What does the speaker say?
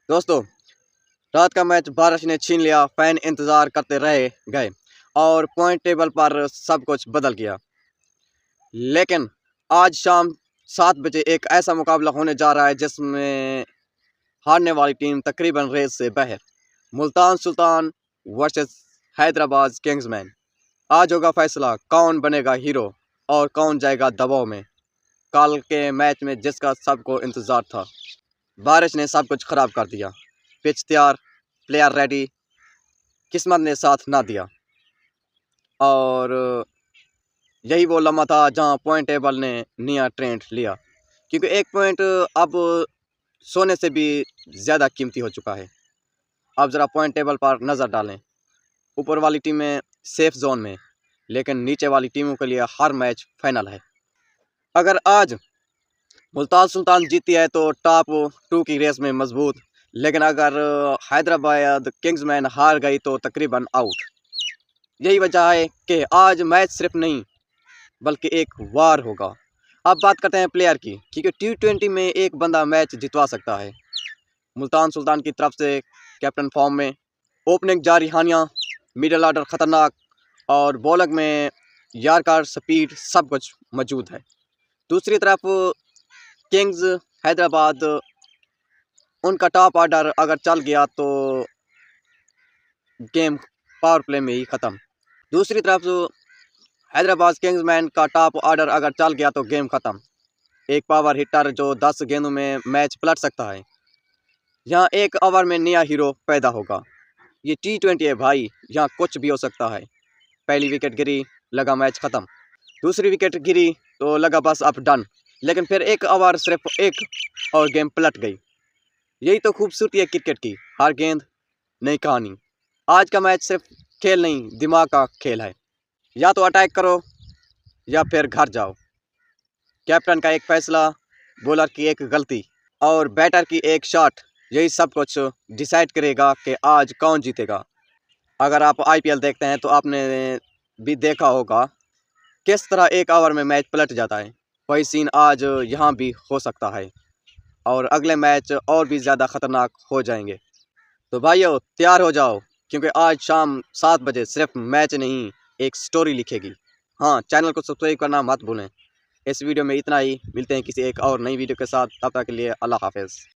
दोस्तों, रात का मैच बारिश ने छीन लिया। फैन इंतजार करते रह गए और पॉइंट टेबल पर सब कुछ बदल गया। लेकिन आज शाम 7 बजे एक ऐसा मुकाबला होने जा रहा है जिसमें हारने वाली टीम तकरीबन रेस से बाहर। Multan Sultan versus Hyderabad Kingsman. आज होगा फैसला, कौन बनेगा हीरो और कौन जाएगा दबाव में। कल के मैच में जिसका सबको इंतजार था, बारिश ने सब कुछ खराब कर दिया। पिच तैयार, प्लेयर रेडी, किस्मत ने साथ ना दिया। और यही वो लम्हा था जहां पॉइंट टेबल ने नया ट्रेंड लिया, क्योंकि एक पॉइंट अब सोने से भी ज़्यादा कीमती हो चुका है। अब ज़रा पॉइंट टेबल पर नज़र डालें। ऊपर वाली टीमें सेफ जोन में, लेकिन नीचे वाली टीमों के लिए हर मैच फाइनल है। अगर आज मुल्तान सुल्तान जीती है तो टॉप 2 की रेस में मजबूत, लेकिन अगर हैदराबाद किंग्समैन हार गई तो तकरीबन आउट। यही वजह है कि आज मैच सिर्फ नहीं बल्कि एक वार होगा। अब बात करते हैं प्लेयर की, क्योंकि T20 में एक बंदा मैच जितवा सकता है। मुल्तान सुल्तान की तरफ से कैप्टन फॉर्म में, ओपनिंग जारी हानिया, मिडल ऑर्डर खतरनाक और बॉलिंग में यारकार स्पीड सब कुछ मौजूद है। दूसरी तरफ किंग्स हैदराबाद, उनका टॉप ऑर्डर अगर चल गया तो गेम पावर प्ले में ही ख़त्म। दूसरी तरफ हैदराबाद किंग्समैन का टॉप ऑर्डर अगर चल गया तो गेम ख़त्म। एक पावर हिटर जो 10 गेंदों में मैच पलट सकता है। यहाँ एक ओवर में नया हीरो पैदा होगा। ये T20 है भाई, यहाँ कुछ भी हो सकता है। पहली विकेट गिरी, लगा मैच ख़त्म। दूसरी विकेट गिरी तो लगा बस अब डन। लेकिन फिर एक ओवर सिर्फ एक और गेम पलट गई। यही तो खूबसूरती है क्रिकेट की, हर गेंद नई कहानी। आज का मैच सिर्फ खेल नहीं, दिमाग का खेल है। या तो अटैक करो या फिर घर जाओ। कैप्टन का एक फैसला, बॉलर की एक गलती और बैटर की एक शॉट, यही सब कुछ डिसाइड करेगा कि आज कौन जीतेगा। अगर आप IPL देखते हैं तो आपने भी देखा होगा किस तरह एक ओवर में मैच पलट जाता है। वही सीन आज यहाँ भी हो सकता है और अगले मैच और भी ज़्यादा ख़तरनाक हो जाएंगे। तो भाइयों, तैयार हो जाओ, क्योंकि आज शाम 7 बजे सिर्फ मैच नहीं, एक स्टोरी लिखेगी। हाँ, चैनल को सब्सक्राइब करना मत भूलें। इस वीडियो में इतना ही। मिलते हैं किसी एक और नई वीडियो के साथ। तब तक के लिए अल्लाह हाफ़िज़।